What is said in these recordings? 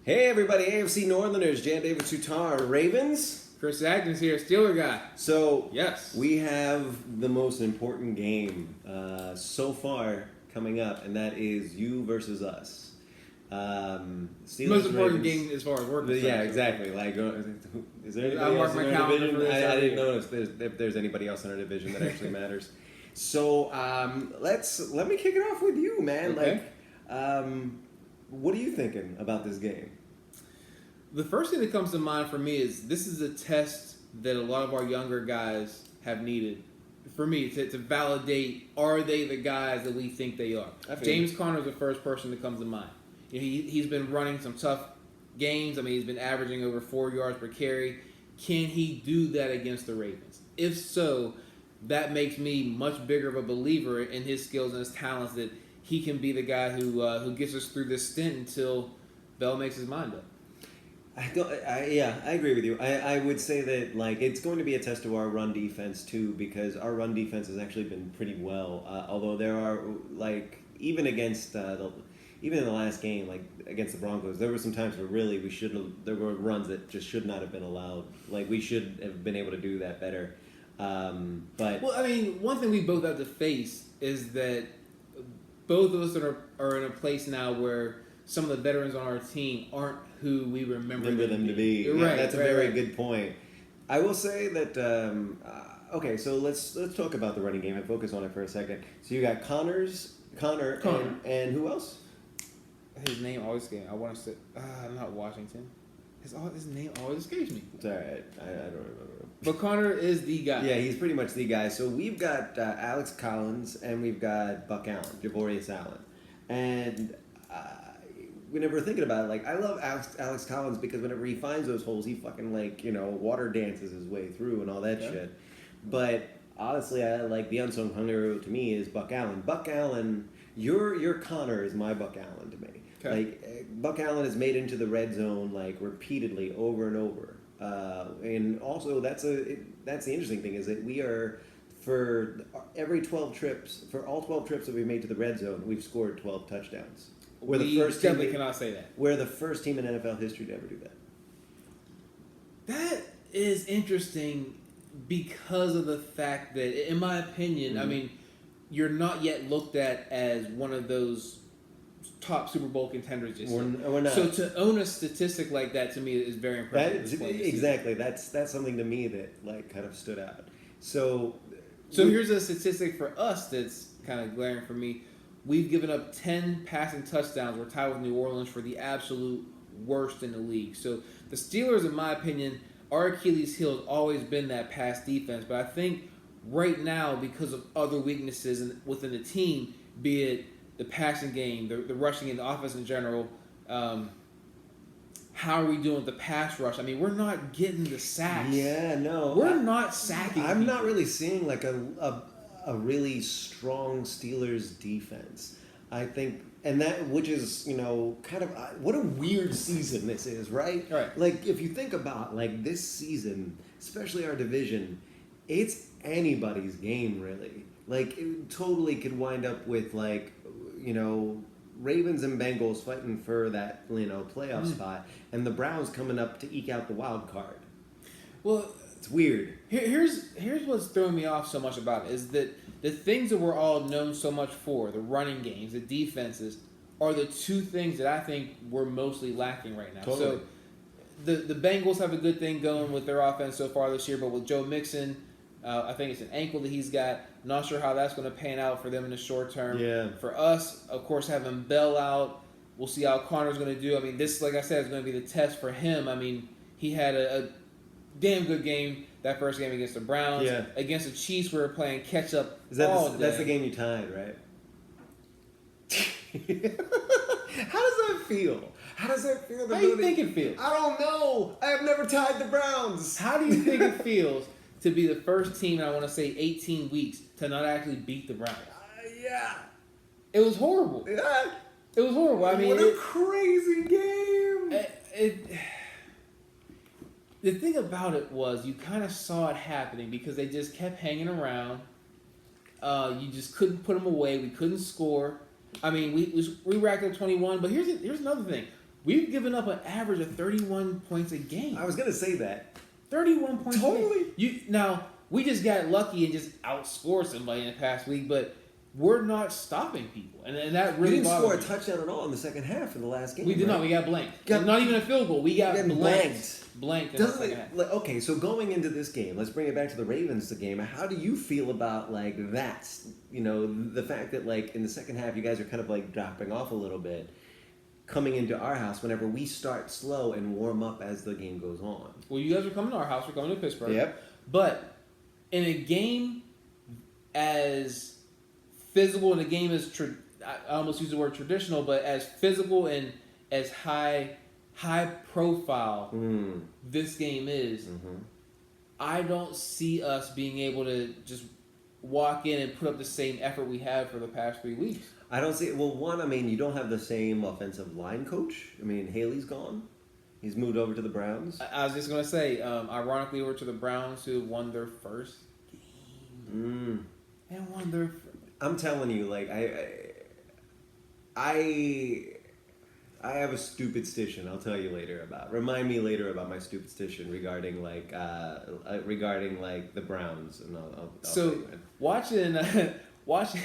Hey everybody, AFC Northerners, Jan David Sutar, Ravens. Chris Agnes here, Steeler guy. So, yes, we have the most important game so far coming up, and that is you versus us. Steelers, most important game as far as work. Yeah, exactly. Like, is there anybody else in our division? I didn't notice if there's anybody else in our division that actually matters. So, let me kick it off with you, man. Okay. What are you thinking about this game? The first thing that comes to mind for me is this is a test that a lot of our younger guys have needed. For me, to validate, are they the guys that we think they are? James Conner is the first person that comes to mind. You know, he's been running some tough games. I mean, he's been averaging over 4 yards per carry. Can he do that against the Ravens? If so, that makes me much bigger of a believer in his skills and his talents that he can be the guy who gets us through this stint until Bell makes his mind up. I agree with you. I would say that it's going to be a test of our run defense too, because our run defense has actually been pretty well. Although there are even against even in the last game, against the Broncos, there were some times where really there were runs that just should not have been allowed. We should have been able to do that better. But well, I mean, one thing we both have to face is that both of us are in a place now where some of the veterans on our team aren't who we remember them to be. Right, that's a very good point. I will say that, okay, so let's talk about the running game and focus on it for a second. So you got Connor. And who else? His name always escapes me. I want to say, not Washington. His name always escapes me. It's all right. I don't remember. But Connor is the guy. Yeah, he's pretty much the guy. So we've got Alex Collins and we've got Buck Allen, Javorius Allen. And whenever we're thinking about it, I love Alex Collins because whenever he finds those holes, he fucking water dances his way through and all that shit. But honestly, the unsung hero to me is Buck Allen. Buck Allen, your Connor is my Buck Allen to me. Okay. Buck Allen is made into the red zone repeatedly over and over. And also that's the interesting thing is that we are for every 12 trips, for all 12 trips that we've made to the red zone, we've scored 12 touchdowns. We're the first team cannot say that. We're the first team in NFL history to ever do that. That is interesting because of the fact that, in my opinion, I mean, you're not yet looked at as one of those top Super Bowl contenders just yet. We're not. So to own a statistic like that to me is very impressive. Exactly. That's something to me that kind of stood out. So here's a statistic for us that's kind of glaring for me. We've given up 10 passing touchdowns. We're tied with New Orleans for the absolute worst in the league. So the Steelers, in my opinion, our Achilles heel has always been that pass defense. But I think right now, because of other weaknesses within the team, be it the passing game, the rushing game, the offense in general, how are we doing with the pass rush? I mean, we're not getting the sacks. Yeah, no. We're not sacking I'm people. not really seeing a really strong Steelers defense. I think, and that, which is, kind of, what a weird season this is, right? Right. If you think about, this season, especially our division, it's anybody's game, really. It totally could wind up with, Ravens and Bengals fighting for that, playoff spot, and the Browns coming up to eke out the wild card. Well, it's weird. Here's what's throwing me off so much about it is that the things that we're all known so much for, the running games, the defenses, are the two things that I think we're mostly lacking right now. Totally. So the Bengals have a good thing going with their offense so far this year, but with Joe Mixon, I think it's an ankle that he's got. Not sure how that's going to pan out for them in the short term. Yeah. For us, of course, having Bell out, we'll see how Connor's going to do. I mean, this, like I said, is going to be the test for him. I mean, he had a damn good game that first game against the Browns. Yeah. Against the Chiefs, we were playing catch-up That's the game you tied, right? How does that feel? How does that feel? How do you think it feels? I don't know. I have never tied the Browns. How do you think it feels to be the first team in, I want to say, 18 weeks to not actually beat the Browns? Yeah. It was horrible. Yeah. It was horrible. I mean, what a crazy game. The thing about it was you kind of saw it happening because they just kept hanging around. You just couldn't put them away. We couldn't score. I mean, we racked up 21. But here's another thing. we've given up an average of 31 points a game. I was gonna say that. 31 points Totally. a game. Now, we just got lucky and just outscored somebody in the past week, but we're not stopping people. And that really We didn't score a bothers me. touchdown at all in the second half in the last game. We did right? not. We got blanked. Got- Not even a field goal. We got blanked. Blanked in the Doesn't second half. it, like, okay, so going into this game, let's bring it back to the Ravens game. How do you feel about like that? You know, the fact that like in the second half you guys are kind of like dropping off a little bit, coming into our house whenever we start slow and warm up as the game goes on. Well, you guys are coming to our house. We're coming to Pittsburgh. Yep. But in a game as physical, in a game as I almost use the word traditional, but as physical and as high profile this game is, I don't see us being able to just walk in and put up the same effort we have for the past 3 weeks. I don't see. Well, one, I mean, you don't have the same offensive line coach. I mean, Haley's gone. He's moved over to the Browns. I was just gonna say, ironically, over to the Browns, who won their first game and won their. I'm telling you, like I have a stupid stition. I'll tell you later about. Remind me later about my stupid stition regarding like the Browns, and I'll So tell you, man. watching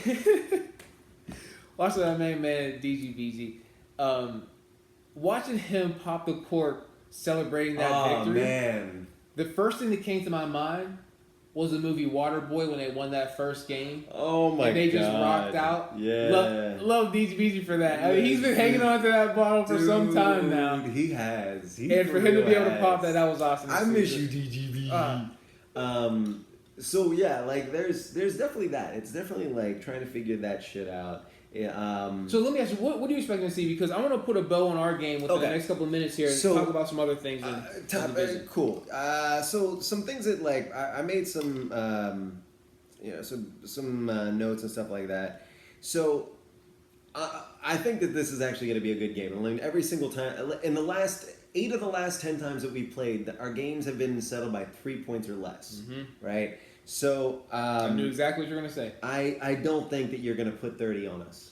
that main man DGBG, watching him pop the cork, celebrating that victory. Man. The first thing that came to my mind was the movie Waterboy when they won that first game. Oh my god. And they just rocked out. Yeah. Love DGBG for that. I mean, he's been hanging on to that bottle for some time now. He has. And for him to be able to pop that was awesome. I miss you, DGB. So yeah, like there's definitely that. It's definitely like trying to figure that shit out. So let me ask you, what do you expect to see? Because I want to put a bow on our game within the next couple of minutes here and talk about some other things. Cool. So some things that like I made some some notes and stuff like that. So I think that this is actually going to be a good game. I mean, every single time in the last 8 of the last 10 times that we played, our games have been settled by 3 points or less. Right. So I knew exactly what you were going to say. I don't think that you're going to put 30 on us.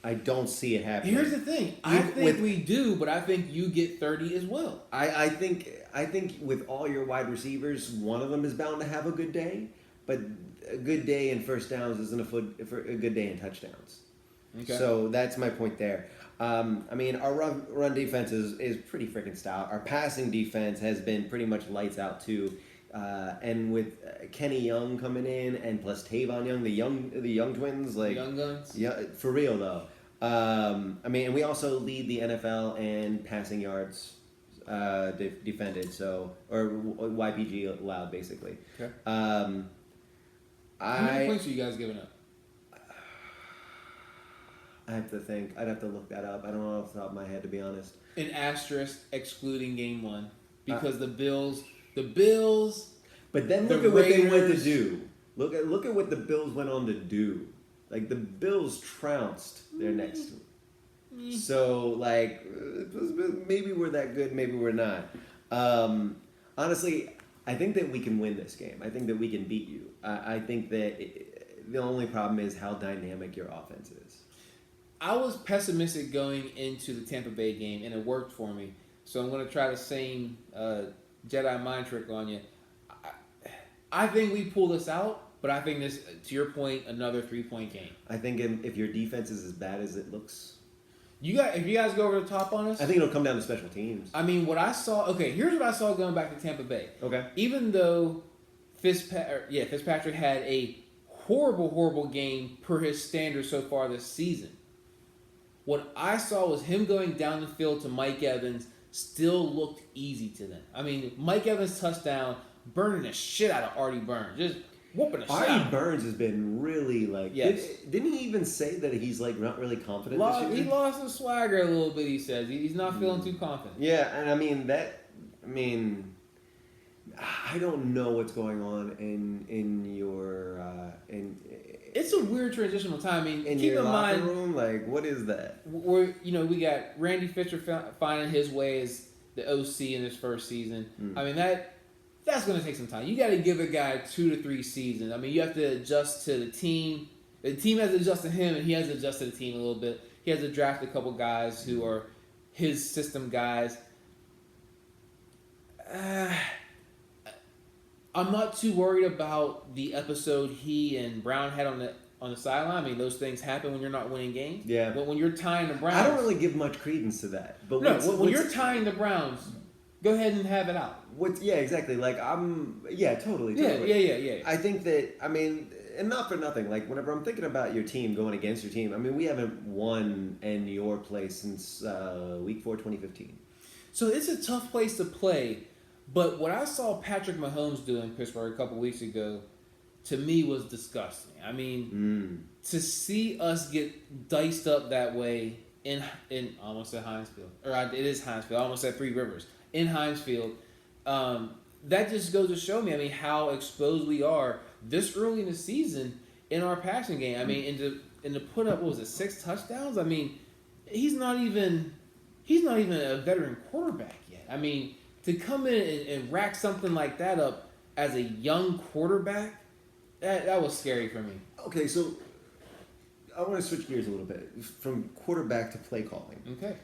I don't see it happening. Here's the thing. I think we do, but I think you get 30 as well. I think with all your wide receivers, one of them is bound to have a good day, but a good day in first downs isn't a good day in touchdowns. Okay. So that's my point there. I mean, our run defense is pretty freaking stout. Our passing defense has been pretty much lights out too. And with Kenny Young coming in, and plus Tavon Young, the young twins, like young guns, yeah, for real though. I mean, and we also lead the NFL in passing yards defended, so or YPG allowed basically. Okay. How many points are you guys giving up? I have to think. I'd have to look that up. I don't know off the top of my head, to be honest. An asterisk excluding game 1 because the Bills. But then look at what they went to do. Look at what the Bills went on to do. Like the Bills trounced their next. So like maybe we're that good, maybe we're not. Honestly, I think that we can win this game. I think that we can beat you. I think that the only problem is how dynamic your offense is. I was pessimistic going into the Tampa Bay game, and it worked for me. So I'm going to try the same Jedi mind trick on you. I think we pull this out, but I think this, to your point, another 3-point game. I think if your defense is as bad as it looks, if you guys go over the top on us, I think it'll come down to special teams. I mean, what I saw. Okay, here's what I saw going back to Tampa Bay. Okay. Even though Fitzpatrick had a horrible game per his standards so far this season. What I saw was him going down the field to Mike Evans still looked easy to them. I mean, Mike Evans' touchdown, burning the shit out of Artie Burns. Just whooping the shit out of him. Artie Burns has been really, like... Yes. Didn't he even say that he's, like, not really confident this year? He lost his swagger a little bit, he says. He's not feeling too confident. Yeah, and I mean, I don't know what's going on in your... It's a weird transitional time. I mean, in keep your in locker mind, room, like, what is that? We got Randy Fisher finding his way as the OC in his first season. I mean, that's going to take some time. You got to give a guy 2 to 3 seasons. I mean, you have to adjust to the team. The team has to adjust to him, and he has to adjust to the team a little bit. He has to draft a couple guys who are his system guys. I'm not too worried about the episode he and Brown had on the sideline. I mean, those things happen when you're not winning games. Yeah. But when you're tying the Browns, I don't really give much credence to that. But no, when you're tying the Browns, go ahead and have it out. Yeah, exactly. Like totally. Yeah. I think that and not for nothing. Like whenever I'm thinking about your team going against your team, I mean, we haven't won in your place since week 4, 2015. So it's a tough place to play. But what I saw Patrick Mahomes do in Pittsburgh a couple weeks ago, to me, was disgusting. I mean, to see us get diced up that way in I almost said Heinz Field, it is Heinz Field. I almost said Three Rivers in Heinz Field. That just goes to show me, how exposed we are this early in the season in our passing game. I mean, and to put up 6 touchdowns. I mean, he's not even a veteran quarterback yet. I mean, to come in and rack something like that up as a young quarterback, that was scary for me. Okay, so I want to switch gears a little bit from quarterback to play calling. Okay.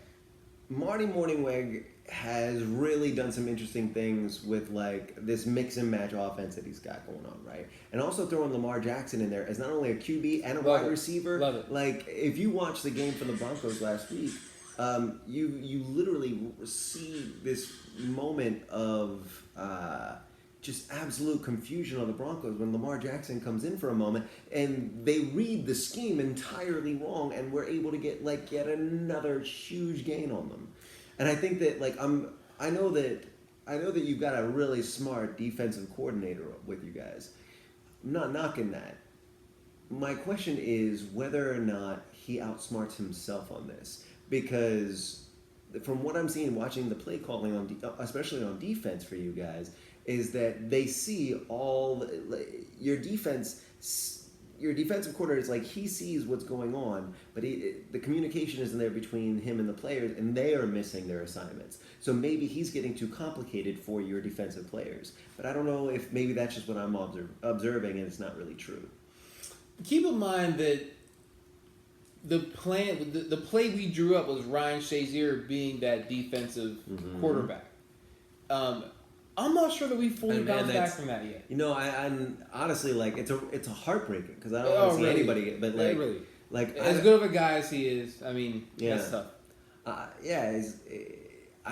Marty Mornhinweg has really done some interesting things with like this mix and match offense that he's got going on, right? And also throwing Lamar Jackson in there as not only a QB and a wide receiver. Love it. Like if you watch the game from the Broncos last week, you literally see this moment of just absolute confusion on the Broncos when Lamar Jackson comes in for a moment and they read the scheme entirely wrong and we're able to get like yet another huge gain on them. And I think that I know that you've got a really smart defensive coordinator with you guys. I'm not knocking that. My question is whether or not he outsmarts himself on this. Because from what I'm seeing, watching the play calling, especially on defense for you guys, is that they see your defensive coordinator is like he sees what's going on, but the communication isn't there between him and the players, and they are missing their assignments. So maybe he's getting too complicated for your defensive players. But I don't know if maybe that's just what I'm observing, and it's not really true. Keep in mind that the play we drew up was Ryan Shazier being that defensive quarterback. I'm not sure that we fully bounced back from that yet. I'm honestly like it's a heartbreaking because I don't want to see anybody, but like really. Like as good of a guy as he is, that's tough. I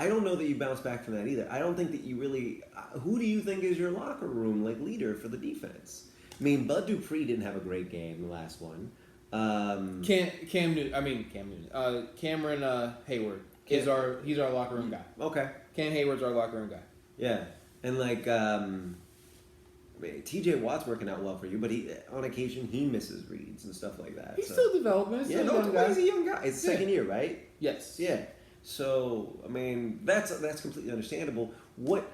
don't know that you bounce back from that either. I don't think that you really. Who do you think is your locker room leader for the defense? I mean, Bud Dupree didn't have a great game the last one. Cameron Hayward he's our locker room guy. Okay. Cam Hayward's our locker room guy. Yeah, and TJ Watt's working out well for you, but on occasion he misses reads and stuff like that. He's still developing. He's he's a young guy. It's second year, right? Yes. Yeah. So that's completely understandable.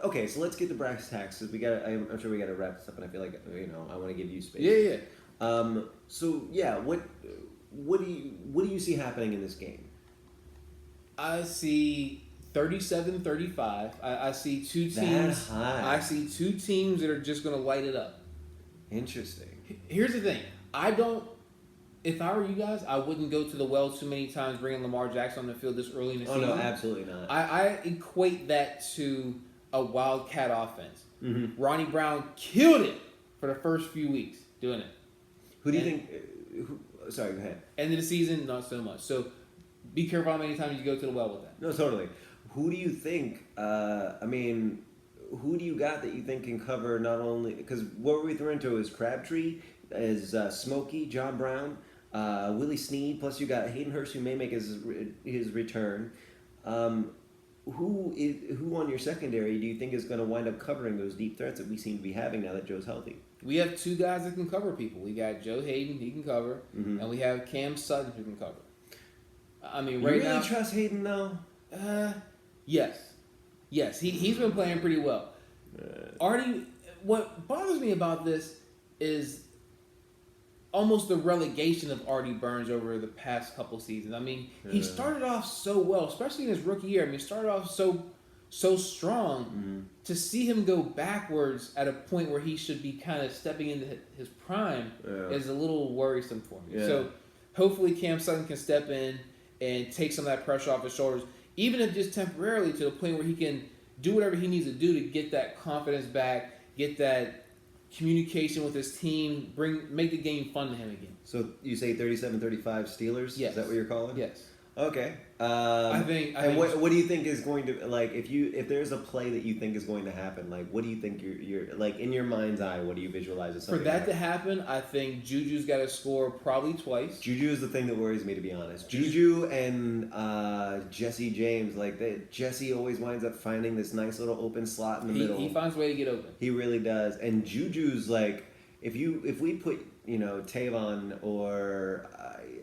Okay, so let's get to brass tacks because I'm sure we got to wrap this up, and I feel like I want to give you space. Yeah. What do you see happening in this game? I see 37-35. I see two teams. That high. I see two teams that are just going to light it up. Interesting. Here's the thing. If I were you guys, I wouldn't go to the well too many times bringing Lamar Jackson on the field this early in the season. Oh, no, absolutely not. I equate that to a Wildcat offense. Mm-hmm. Ronnie Brown killed it for the first few weeks doing it. Who do you think... sorry, go ahead. End of the season, not so much. So be careful how many times you go to the well with that. No, totally. Who do you think... who do you got that you think can cover not only... Because what we're throwing into is Crabtree, is Smokey, John Brown, Willie Snead, plus you got Hayden Hurst, who may make his return. Who on your secondary do you think is going to wind up covering those deep threats that we seem to be having now that Joe's healthy? We have two guys that can cover people. We got Joe Hayden, he can cover, mm-hmm. and we have Cam Sutton who can cover. You really trust Hayden though? Yes. He's been playing pretty well. Artie, what bothers me about this is almost the relegation of Artie Burns over the past couple seasons. He started off so well, especially in his rookie year. He started off so strong. Mm-hmm. To see him go backwards at a point where he should be kind of stepping into his prime is a little worrisome for me. Yeah. So hopefully Cam Sutton can step in and take some of that pressure off his shoulders. even if just temporarily, to the point where he can do whatever he needs to do to get that confidence back, get that communication with his team, make the game fun to him again. So you say 37-35 Steelers? Yes. Is that what you're calling? Yes. Okay. I think. What do you think is going to, like, if there's a play that you think is going to happen, like, what do you think you're like, in your mind's eye, what do you visualize as For something that to happen, I think Juju's got to score probably twice. Juju is the thing that worries me, to be honest. Juju and Jesse James, Jesse always winds up finding this nice little open slot in the middle. He finds a way to get open. He really does. And Juju's like, if we put, Tavon or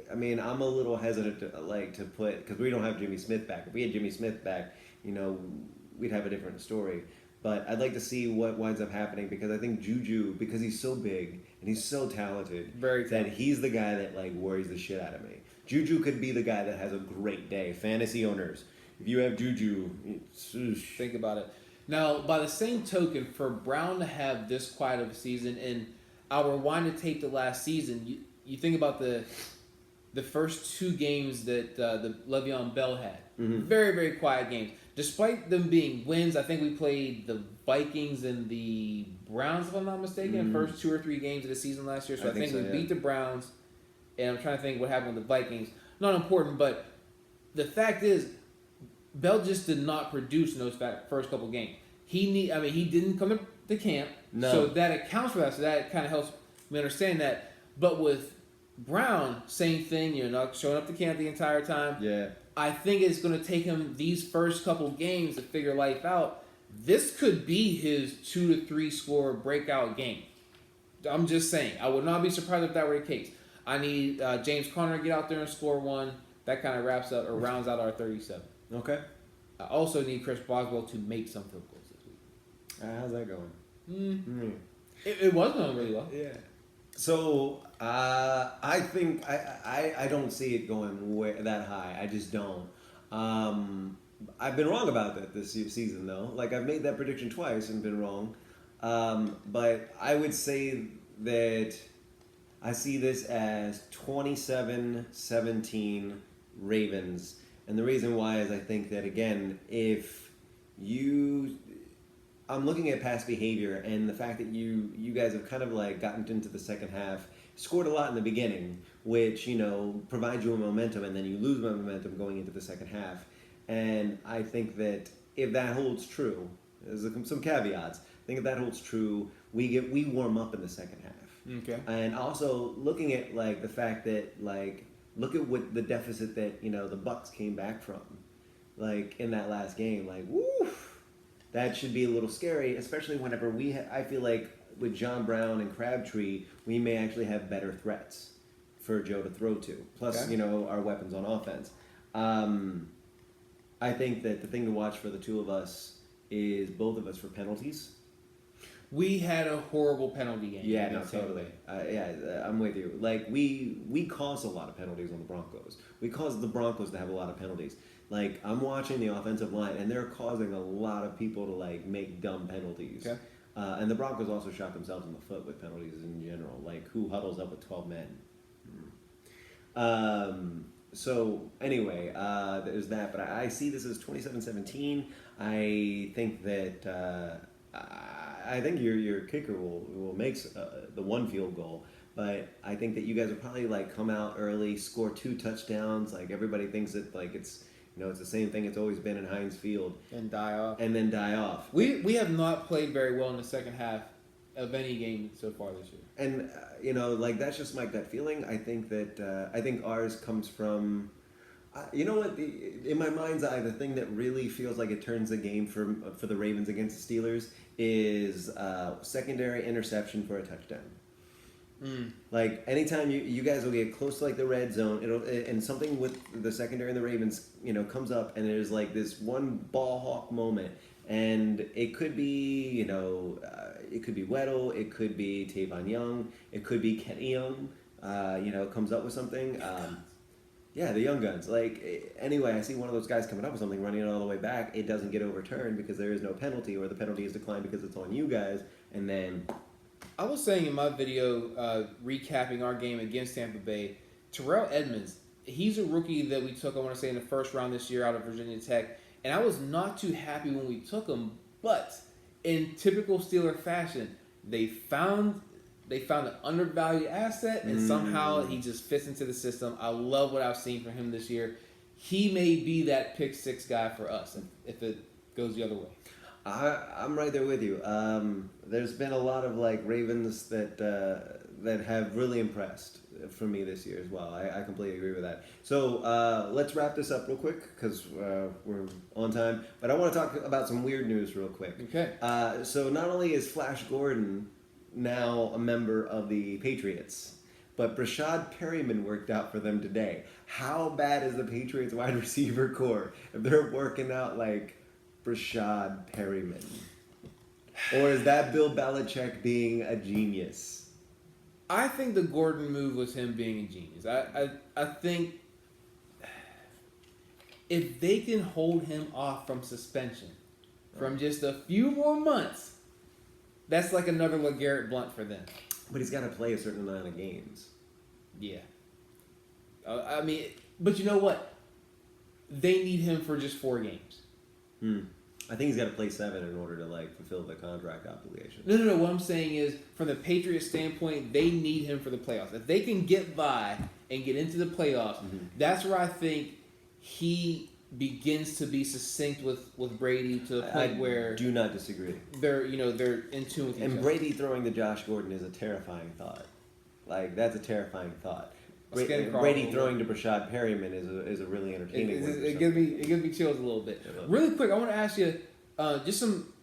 I'm a little hesitant to put, because we don't have Jimmy Smith back. If we had Jimmy Smith back, we'd have a different story. But I'd like to see what winds up happening, because I think Juju, because he's so big and he's so talented, that he's the guy that worries the shit out of me. Juju could be the guy that has a great day. Fantasy owners, if you have Juju, think about it. Now, by the same token, for Brown to have this quiet of a season, and I'll rewind the tape to last season, you think about the first two games that the Le'Veon Bell had. Mm-hmm. Very, very quiet games. Despite them being wins, I think we played the Vikings and the Browns, if I'm not mistaken, in the first 2 or 3 games of the season last year. So I think we beat the Browns, and I'm trying to think what happened with the Vikings. Not important, but the fact is, Bell just did not produce in those first couple games. He didn't come to camp, so that accounts for that. So that kind of helps me understand that. But with Brown, same thing. You're not showing up to camp the entire time. Yeah. I think it's going to take him these first couple games to figure life out. This could be his 2 to 3 score breakout game. I'm just saying. I would not be surprised if that were the case. I need James Conner to get out there and score one. That kind of wraps up or rounds out our 37. Okay. I also need Chris Boswell to make some field goals this week. How's that going? It was going really well. Yeah. So I think I don't see it going that high. I just don't. I've been wrong about that this season, though. I've made that prediction twice and been wrong. But I would say that I see this as 27-17 Ravens. And the reason why is I think that, again, I'm looking at past behavior and the fact that you guys have kind of gotten into the second half, scored a lot in the beginning, which, provides you a momentum, and then you lose momentum going into the second half. And I think that if that holds true, there's some caveats. I think if that holds true, we warm up in the second half. Okay. And also looking at the fact that look at what the deficit that the Bucks came back from, in that last game. Woof, that should be a little scary, especially whenever I feel like with John Brown and Crabtree, we may actually have better threats for Joe to throw to. Plus, our weapons on offense. I think that the thing to watch for the two of us is both of us for penalties. We had a horrible penalty game. Yeah, no, totally. I'm with you. We caused a lot of penalties on the Broncos. We caused the Broncos to have a lot of penalties. I'm watching the offensive line, and they're causing a lot of people to make dumb penalties. Okay. And the Broncos also shot themselves in the foot with penalties in general. Who huddles up with 12 men? So anyway, there's that. But I see this as 27-17. I think that I think your kicker will make the one field goal. But I think that you guys will probably come out early, score 2 touchdowns. Everybody thinks that it's it's the same thing it's always been in Heinz Field. And die off. And then die off. We have not played very well in the second half of any game so far this year. And that's just my gut feeling. I think that I think ours comes from. In my mind's eye, the thing that really feels like it turns the game for the Ravens against the Steelers is secondary interception for a touchdown. Anytime you guys will get close to the red zone, and something with the secondary and the Ravens, comes up, and there's this one ball hawk moment, and it could be it could be Weddle, it could be Tavon Young, it could be Kenny Young, comes up with something. Yeah, the young guns. Anyway, I see one of those guys coming up with something, running it all the way back. It doesn't get overturned because there is no penalty, or the penalty is declined because it's on you guys. And then, I was saying in my video recapping our game against Tampa Bay, Terrell Edmonds, he's a rookie that we took, I want to say, in the first round this year out of Virginia Tech. And I was not too happy when we took him. But in typical Steeler fashion, they found an undervalued asset, and somehow he just fits into the system. I love what I've seen from him this year. He may be that pick 6 guy for us if it goes the other way. I'm right there with you. There's been a lot of like Ravens that have really impressed for me this year as well. I completely agree with that. So let's wrap this up real quick because we're on time. But I want to talk about some weird news real quick. Okay. So not only is Flash Gordon now a member of the Patriots, but Brashad Perryman worked out for them today. How bad is the Patriots wide receiver core if they're working out like Brashad Perryman? Or is that Bill Belichick being a genius? I think the Gordon move was him being a genius. I think if they can hold him off from suspension from just a few more months, that's like another LeGarrette Blount for them. But he's got to play a certain amount of games. Yeah. I mean, but you know what? They need him for just 4 games. I think he's got to play 7 in order to like fulfill the contract obligation. No. What I'm saying is, from the Patriots' standpoint, they need him for the playoffs. If they can get by and get into the playoffs, that's where I think he begins to be succinct with Brady to the point where do not disagree. They're in tune with each other. And Brady throwing to Josh Gordon is a terrifying thought. Like that's a terrifying thought. Brady throwing to Brashad Perryman is a really entertaining one. It gives me chills a little bit. Really quick, I want to ask you just some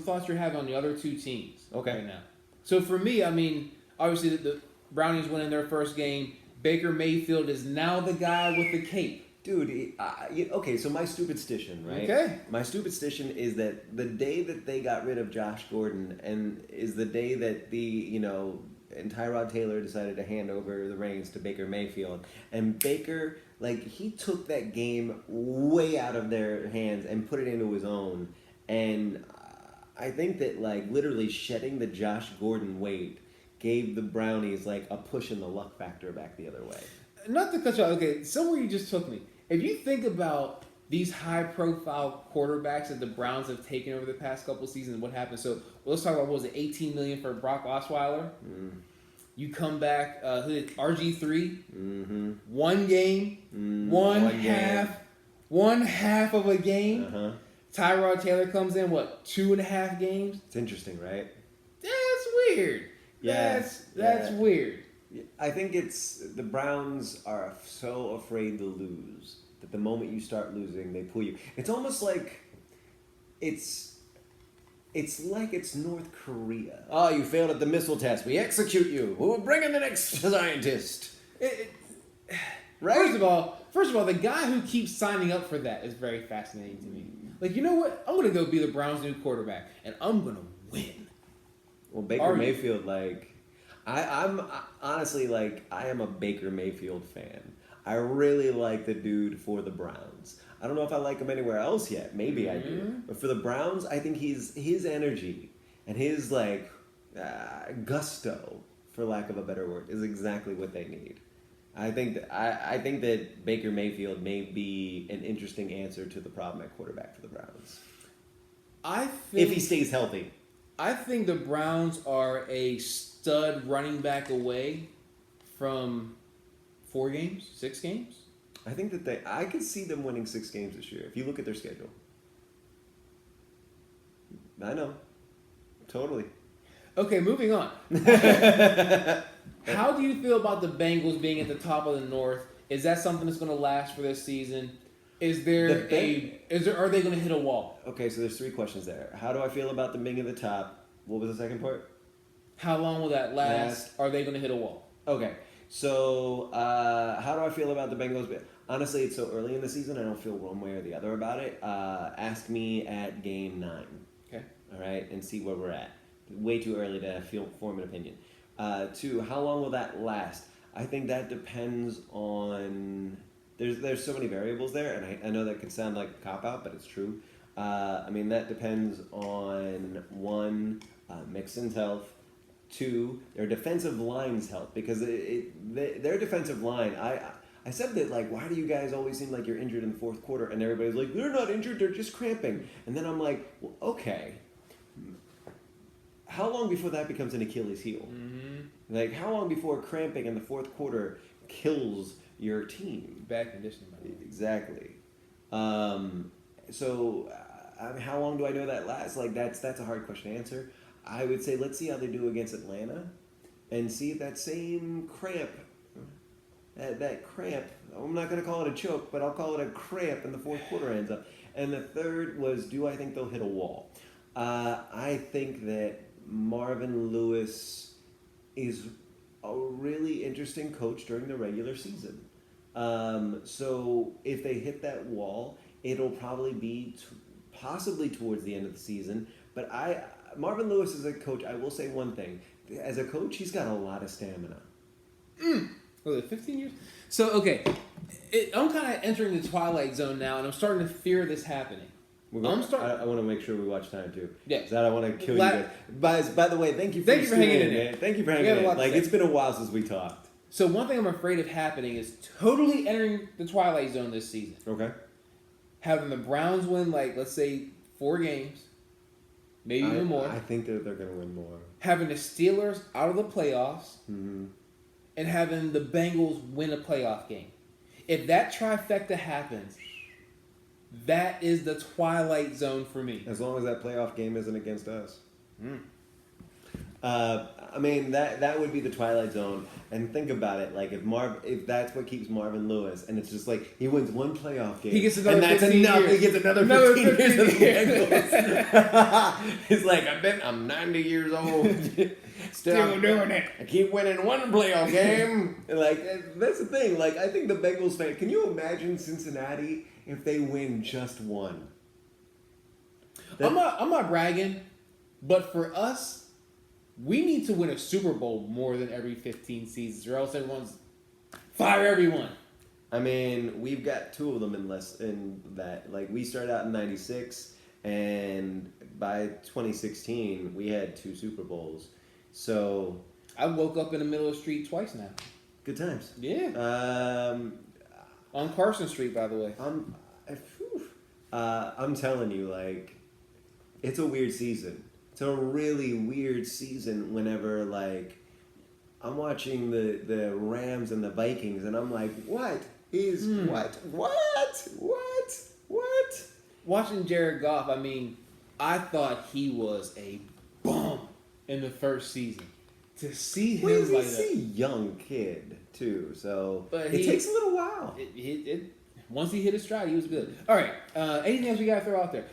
thoughts you're having on the other 2 teams right now. So for me, I mean, obviously the Brownies winning their first game. Baker Mayfield is now the guy with the cape. Dude, okay, so my superstition, right? Okay. My superstition is that the day that they got rid of Josh Gordon and is the day that and Tyrod Taylor decided to hand over the reins to Baker Mayfield. And Baker, like, he took that game way out of their hands and put it into his own. And I think that, like, literally shedding the Josh Gordon weight gave the Brownies, like, a push in the luck factor back the other way. Not to cut you off, okay, somewhere you just took me. If you think about these high-profile quarterbacks that the Browns have taken over the past couple of seasons, what happened? So let's talk about, what was it, $18 million for Brock Osweiler? You come back, RG3, 1 game, one half of a game. Tyrod Taylor comes in, 2.5 games? It's interesting, right? That's weird. Yeah, that's weird. I think it's the Browns are so afraid to lose that the moment you start losing, they pull you. It's almost like it's North Korea. Oh, you failed at the missile test. We execute you. We'll bring in the next scientist. Right? First of all, the guy who keeps signing up for that is very fascinating to me. Like, you know what? I'm gonna go be the Browns' new quarterback, and I'm gonna win. Well, Baker Mayfield, like. I'm honestly, like, I am a Baker Mayfield fan. I really like the dude for the Browns. I don't know if I like him anywhere else yet. Maybe I do. But for the Browns, I think his energy and his, like, gusto, for lack of a better word, is exactly what they need. I think that Baker Mayfield may be an interesting answer to the problem at quarterback for the Browns. If he stays healthy. I think the Browns are a stud running back away from 4 games, 6 games. I think that I could see them winning 6 games this year if you look at their schedule. I know. Totally. Okay, moving on. How do you feel about the Bengals being at the top of the North? Is that something that's going to last for this season? Are they going to hit a wall? Okay, so there's 3 questions there. How do I feel about them being at the top? What was the second part? How long will that last? Are they going to hit a wall? Okay, so how do I feel about the Bengals? Honestly, it's so early in the season, I don't feel one way or the other about it. Ask me at game 9. Okay. All right, and see where we're at. Way too early to form an opinion. 2, how long will that last? I think that depends on... There's so many variables there, and I know that can sound like a cop-out, but it's true. That depends on 1, Mixon's health, 2, their defensive line's health, because their defensive line, I said that, like, why do you guys always seem like you're injured in the fourth quarter? And everybody's like, they're not injured, they're just cramping. And then I'm like, well, okay. How long before that becomes an Achilles heel? Mm-hmm. Like, how long before cramping in the fourth quarter kills your team? Bad conditioning. Exactly. So, I mean, how long do I know that lasts? Like, that's a hard question to answer. I would say let's see how they do against Atlanta, and see if that same cramp, that cramp. I'm not going to call it a choke, but I'll call it a cramp in the fourth quarter ends up. And the third was, do I think they'll hit a wall? I think that Marvin Lewis is a really interesting coach during the regular season. So if they hit that wall, it'll probably be possibly towards the end of the season. But Marvin Lewis is a coach. I will say one thing. As a coach, he's got a lot of stamina. Was it 15 years? So, okay. I'm kind of entering the twilight zone now, and I'm starting to fear this happening. I want to make sure we watch time, too. Yeah. Because I don't want to kill you guys. By the way, thank you for hanging in there. Thank you for hanging in. Like, it's been a while since we talked. So, one thing I'm afraid of happening is totally entering the twilight zone this season. Okay. Having the Browns win, like, let's say, 4 games. Maybe even more. I think that they're going to win more. Having the Steelers out of the playoffs. Mm-hmm. And having the Bengals win a playoff game. If that trifecta happens, that is the twilight zone for me. As long as that playoff game isn't against us. I mean, that would be the twilight zone. And think about it, like if that's what keeps Marvin Lewis, and it's just like he wins one playoff game, he gets another and that's 15 enough. years. He gets another 15 years of the Bengals. He's like, I'm 90 years old, still doing it. I keep winning one playoff game. Like that's the thing. Like I think the Bengals fan. Can you imagine Cincinnati if they win just one? I'm not bragging, but for us. We need to win a Super Bowl more than every 15 seasons, or else everyone's fire everyone. I mean, we've got 2 of them in that. Like we started out in '96, and by 2016 we had 2 Super Bowls. So I woke up in the middle of the street twice now. Good times. Yeah. On Carson Street, by the way. I'm telling you, like, it's a weird season. It's a really weird season whenever, like, I'm watching the Rams and the Vikings, and I'm like, what? Watching Jared Goff, I mean, I thought he was a bum in the first season. To see him like that. He's a young kid, too, so but it takes a little while. Once he hit his stride, he was good. All right, anything else we got to throw out there?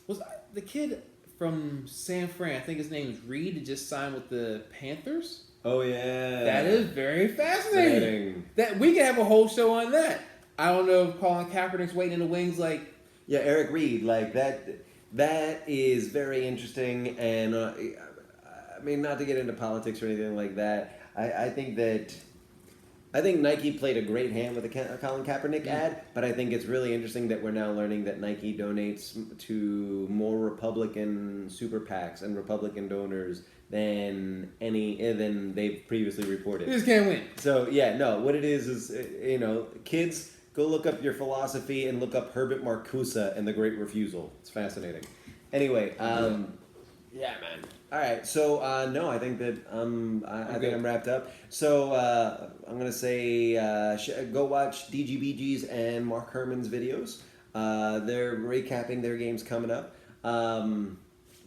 Was the kid from San Fran, I think his name is Reed, just signed with the Panthers? Oh, yeah. That is very fascinating. That we could have a whole show on that. I don't know if Colin Kaepernick's waiting in the wings like... Yeah, Eric Reed, like, that is very interesting, and, I mean, not to get into politics or anything like that, I think Nike played a great hand with the Colin Kaepernick ad, but I think it's really interesting that we're now learning that Nike donates to more Republican super PACs and Republican donors than they've previously reported. You just can't win. So, yeah, no, what it is, kids, go look up your philosophy and look up Herbert Marcuse and the Great Refusal. It's fascinating. Anyway, yeah, man. All right, so no, I think that I think I'm wrapped up. So I'm gonna say go watch DGBG's and Mark Herman's videos. They're recapping their games coming up.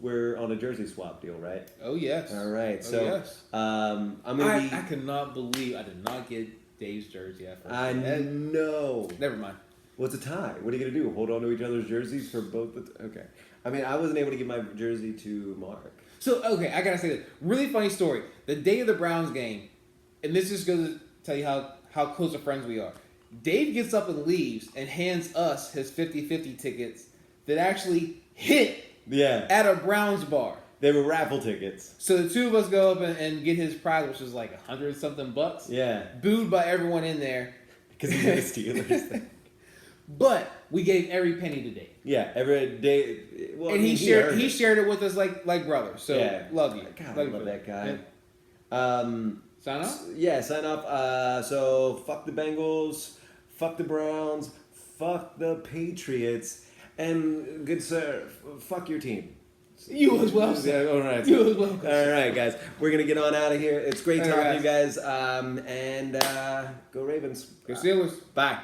We're on a jersey swap deal, right? Oh yes. All right, so yes. I'm gonna be. I cannot believe I did not get Dave's jersey at first. I know. Never mind. Well, it's a tie. What are you gonna do? Hold on to each other's jerseys for both? Okay. I mean, I wasn't able to give my jersey to Mark. So, okay, I gotta say this. Really funny story. The day of the Browns game, and this just goes to tell you how close of friends we are. Dave gets up and leaves and hands us his 50-50 tickets that actually hit at a Browns bar. They were raffle tickets. So the 2 of us go up and get his prize, which was like $100-something bucks. Yeah. Booed by everyone in there. Because he did a Steelers thing. But we gave every penny to Dave. Yeah, every day. Well, and he shared it with us like brothers. So yeah. love you. God, I love that guy. Yeah. Sign off? Yeah, sign off. So fuck the Bengals, fuck the Browns, fuck the Patriots, and good sir, fuck your team. You as well, sir. Yeah, all right. You as well. All right, guys. We're going to get on out of here. It's great All talking right, to you guys. And go Ravens. Go Steelers. Bye.